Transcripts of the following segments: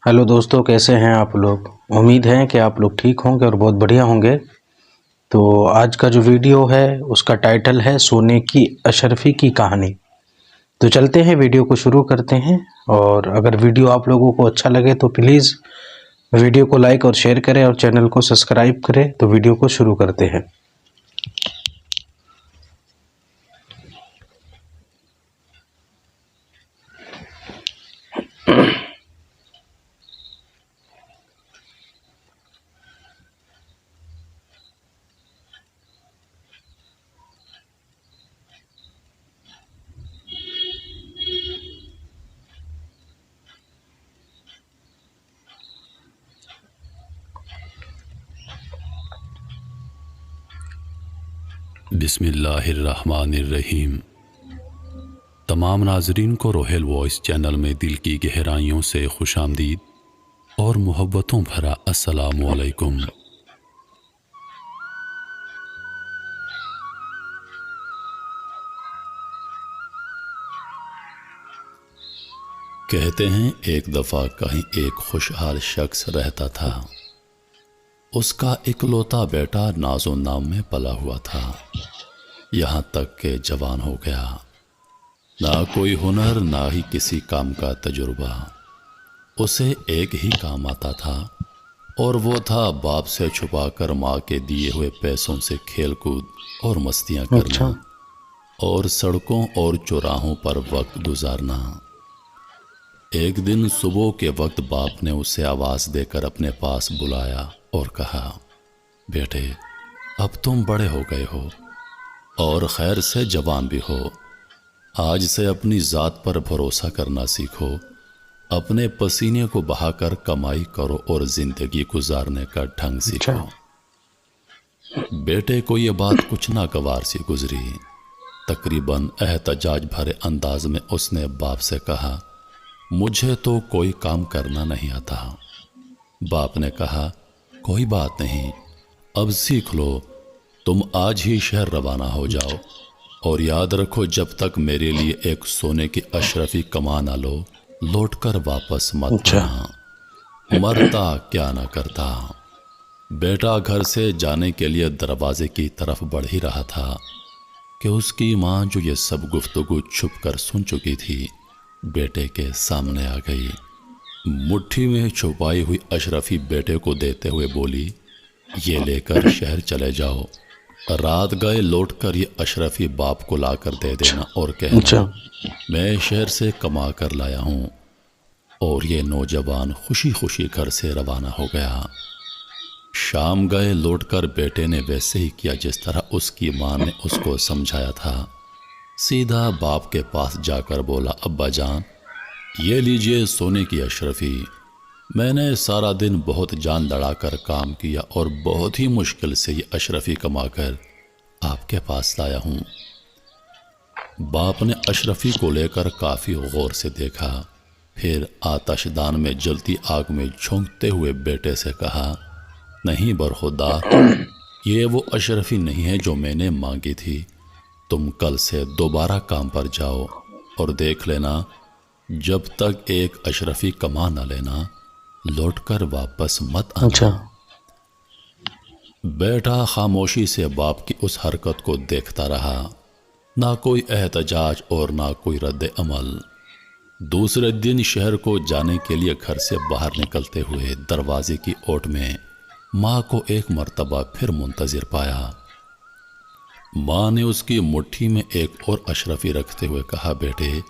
Hello दोस्तों, कैसे हैं आप लोग। उम्मीद है कि आप लोग ठीक होंगे और बहुत बढ़िया होंगे। तो आज का जो वीडियो है उसका टाइटल है सोने की अशरफी की कहानी। तो चलते हैं, वीडियो को शुरू करते हैं। और अगर वीडियो आप लोगों को अच्छा लगे तो प्लीज़ वीडियो को लाइक और शेयर करें और चैनल को सब्सक्राइब करें। तो वीडियो को शुरू करते हैं। बिस्मिल्लाहिर्रहमानिर्रहीम। तमाम नाजरीन को रोहेल वॉइस चैनल में दिल की गहराइयों से खुशामदीद और मोहब्बतों भरा अस्सलामु अलैकुम। कहते हैं एक दफ़ा कहीं एक खुशहाल शख्स रहता था। उसका इकलौता बेटा नाज़ो नाम में पला हुआ था। यहाँ तक कि जवान हो गया। ना कोई हुनर, ना ही किसी काम का तजुर्बा। उसे एक ही काम आता था और वो था बाप से छुपाकर माँ के दिए हुए पैसों से खेलकूद और मस्तियाँ करना और सड़कों और चौराहों पर वक्त गुजारना। एक दिन सुबह के वक्त बाप ने उसे आवाज़ देकर अपने पास बुलाया और कहा, बेटे, अब तुम बड़े हो गए हो और खैर से जवान भी हो। आज से अपनी ज़ात पर भरोसा करना सीखो। अपने पसीने को बहाकर कमाई करो और ज़िंदगी गुजारने का ढंग सीखो। बेटे को ये बात कुछ नागवार सी गुजरी। तकरीबन एहतजाज भरे अंदाज में उसने बाप से कहा, मुझे तो कोई काम करना नहीं आता। बाप ने कहा, कोई बात नहीं, अब सीख लो। तुम आज ही शहर रवाना हो जाओ और याद रखो, जब तक मेरे लिए एक सोने की अशरफी कमा ना लो, लौटकर वापस मत आना। मरता क्या ना करता। बेटा घर से जाने के लिए दरवाजे की तरफ बढ़ ही रहा था कि उसकी माँ, जो ये सब गुफ्तगू छुप कर सुन चुकी थी, बेटे के सामने आ गई। मुट्ठी में छुपाई हुई अशरफी बेटे को देते हुए बोली, ये लेकर शहर चले जाओ। रात गए लौटकर ये अशरफी बाप को लाकर दे देना और कहना, मैं शहर से कमा कर लाया हूँ। और ये नौजवान खुशी खुशी घर से रवाना हो गया। शाम गए लौटकर बेटे ने वैसे ही किया जिस तरह उसकी माँ ने उसको समझाया था। सीधा बाप के पास जाकर बोला, अब्बा जान, ये लीजिए सोने की अशरफी। मैंने सारा दिन बहुत जान लड़ाकर काम किया और बहुत ही मुश्किल से ये अशरफी कमाकर आपके पास लाया हूँ। बाप ने अशरफी को लेकर काफ़ी गौर से देखा, फिर आतशदान में जलती आग में झोंकते हुए बेटे से कहा, नहीं बरखुदा, ये वो अशरफी नहीं है जो मैंने मांगी थी। तुम कल से दोबारा काम पर जाओ और देख लेना, जब तक एक अशरफी कमा न लेना, लौटकर वापस मत आना। बेटा खामोशी से बाप की उस हरकत को देखता रहा। ना कोई एहतजाज और ना कोई रद्द अमल। दूसरे दिन शहर को जाने के लिए घर से बाहर निकलते हुए दरवाजे की ओट में माँ को एक मर्तबा फिर मुंतजिर पाया। माँ ने उसकी मुट्ठी में एक और अशरफी रखते हुए कहा, बेटे,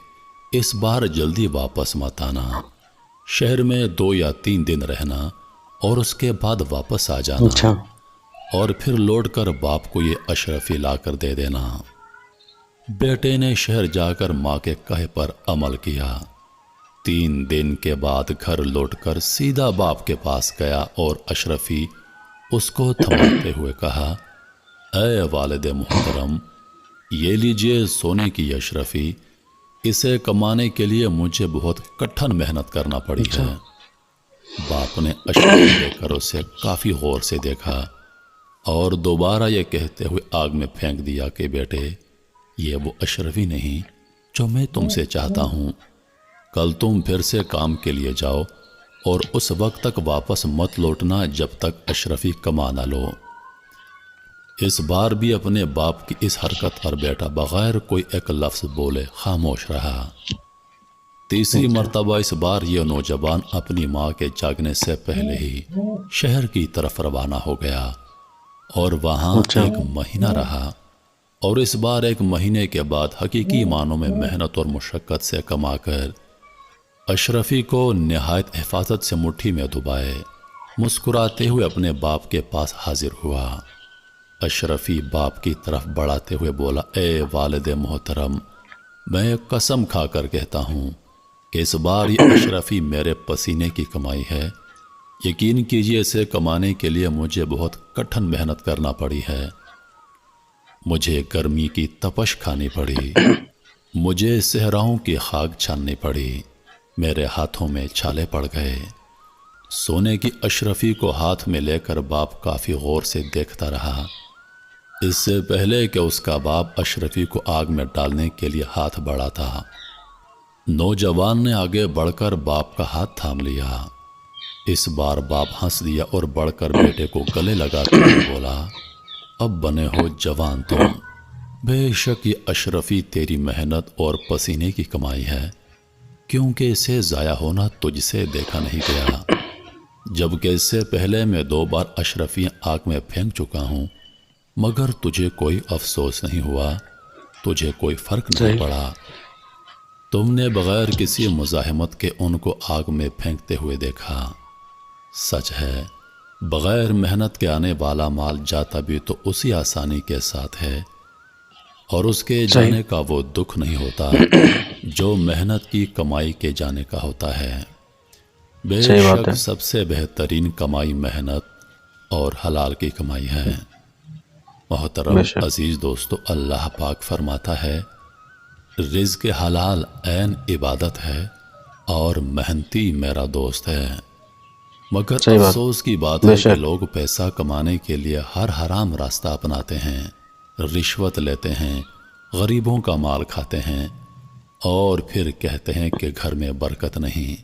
इस बार जल्दी वापस मत आना। शहर में 2 या 3 दिन रहना और उसके बाद वापस आ जाना। और फिर लौटकर बाप को ये अशरफी लाकर दे देना। बेटे ने शहर जाकर माँ के कहे पर अमल किया। 3 दिन के बाद घर लौटकर सीधा बाप के पास गया और अशरफी उसको थमाते हुए कहा, ऐ वालिद मुहतरम, ये लीजिए सोने की अशरफी। इसे कमाने के लिए मुझे बहुत कठिन मेहनत करना पड़ी है। बाप ने अशरफी लेकर उसे काफ़ी गौर से देखा और दोबारा ये कहते हुए आग में फेंक दिया कि बेटे, ये वो अशरफी नहीं जो मैं तुमसे चाहता हूँ। कल तुम फिर से काम के लिए जाओ और उस वक्त तक वापस मत लौटना जब तक अशरफी कमा ना लो। इस बार भी अपने बाप की इस हरकत पर बेटा बगैर कोई एक लफ्ज़ बोले खामोश रहा। तीसरी मर्तबा इस बार यह नौजवान अपनी माँ के जागने से पहले ही शहर की तरफ रवाना हो गया और वहाँ एक महीना रहा। और इस बार एक महीने के बाद हकीकी मानों में मेहनत और मुशक्क़त से कमाकर अशरफी को निहायत हिफाजत से मुट्ठी में दबाए मुस्कुराते हुए अपने बाप के पास हाजिर हुआ। अशरफी बाप की तरफ बढ़ाते हुए बोला, ए वालिद मोहतरम, मैं कसम खाकर कहता हूँ कि इस बार ये अशरफी मेरे पसीने की कमाई है। यकीन कीजिए इसे कमाने के लिए मुझे बहुत कठिन मेहनत करना पड़ी है। मुझे गर्मी की तपश खानी पड़ी, मुझे सहराओं की खाक छाननी पड़ी, मेरे हाथों में छाले पड़ गए। सोने की अशरफी को हाथ में लेकर बाप काफ़ी गौर से देखता रहा। इससे पहले कि उसका बाप अशरफी को आग में डालने के लिए हाथ बढ़ाता, नौजवान ने आगे बढ़कर बाप का हाथ थाम लिया। इस बार बाप हंस दिया और बढ़कर बेटे को गले लगाते हुए बोला, अब बने हो जवान तुम। बेशक ये अशरफी तेरी मेहनत और पसीने की कमाई है, क्योंकि इसे ज़ाया होना तुझसे देखा नहीं गया। जबकि इससे पहले मैं 2 बार अशरफियाँ आग में फेंक चुका हूँ, मगर तुझे कोई अफसोस नहीं हुआ, तुझे कोई फ़र्क नहीं पड़ा। तुमने बग़ैर किसी मुज़ाहमत के उनको आग में फेंकते हुए देखा। सच है, बग़ैर मेहनत के आने वाला माल जाता भी तो उसी आसानी के साथ है, और उसके जाने का वो दुख नहीं होता जो मेहनत की कमाई के जाने का होता है। बेशक सबसे बेहतरीन कमाई मेहनत और हलाल की कमाई है। मोहतरम अजीज़ दोस्तों, अल्लाह पाक फरमाता है, रिज़्क़ हलाल ऐन इबादत है और मेहनती मेरा दोस्त है। मगर अफसोस की बात है कि लोग पैसा कमाने के लिए हर हराम रास्ता अपनाते हैं, रिश्वत लेते हैं, गरीबों का माल खाते हैं और फिर कहते हैं कि घर में बरकत नहीं।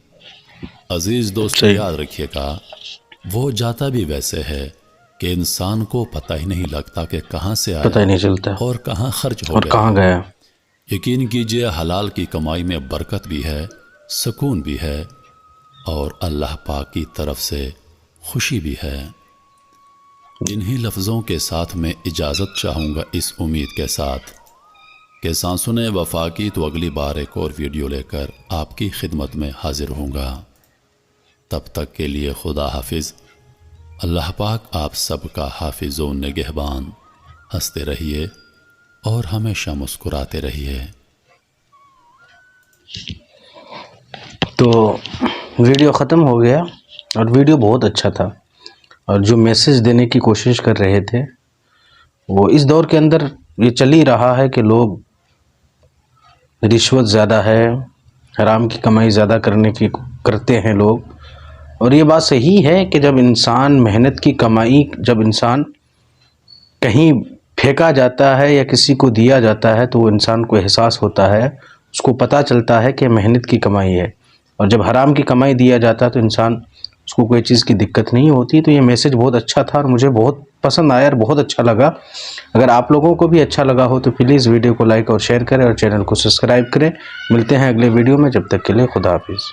अजीज़ दोस्तों, याद रखिएगा, वो जाता भी वैसे है कि इंसान को पता ही नहीं लगता कि कहाँ से आया, पता ही नहीं चलता और कहाँ खर्च हो और कहाँ गया। यकीन कीजिए, हलाल की कमाई में बरकत भी है, सुकून भी है और अल्लाह पाक की तरफ से खुशी भी है। इन्हीं लफ्ज़ों के साथ मैं इजाज़त चाहूँगा, इस उम्मीद के साथ कि सांसुने वफा की तो अगली बार एक और वीडियो लेकर आपकी खिदमत में हाजिर होऊंगा। तब तक के लिए खुदा हाफिज़। अल्लाह पाक आप सबका हाफिज़ व निगहबान। हंसते रहिए और हमेशा मुस्कुराते रहिए। तो वीडियो ख़त्म हो गया और वीडियो बहुत अच्छा था, और जो मैसेज देने की कोशिश कर रहे थे वो इस दौर के अंदर ये चल ही रहा है कि लोग रिश्वत ज़्यादा है, हराम की कमाई ज़्यादा करते हैं लोग। और ये बात सही है कि जब इंसान मेहनत की कमाई, जब इंसान कहीं फेंका जाता है या किसी को दिया जाता है तो वो इंसान को एहसास होता है, उसको पता चलता है कि मेहनत की कमाई है। और जब हराम की कमाई दिया जाता है तो इंसान, उसको कोई चीज़ की दिक्कत नहीं होती। तो ये मैसेज बहुत अच्छा था और मुझे बहुत पसंद आया और बहुत अच्छा लगा। अगर आप लोगों को भी अच्छा लगा हो तो प्लीज़ वीडियो को लाइक और शेयर करें और चैनल को सब्सक्राइब करें। मिलते हैं अगले वीडियो में, जब तक के लिए खुदा हाफिज़।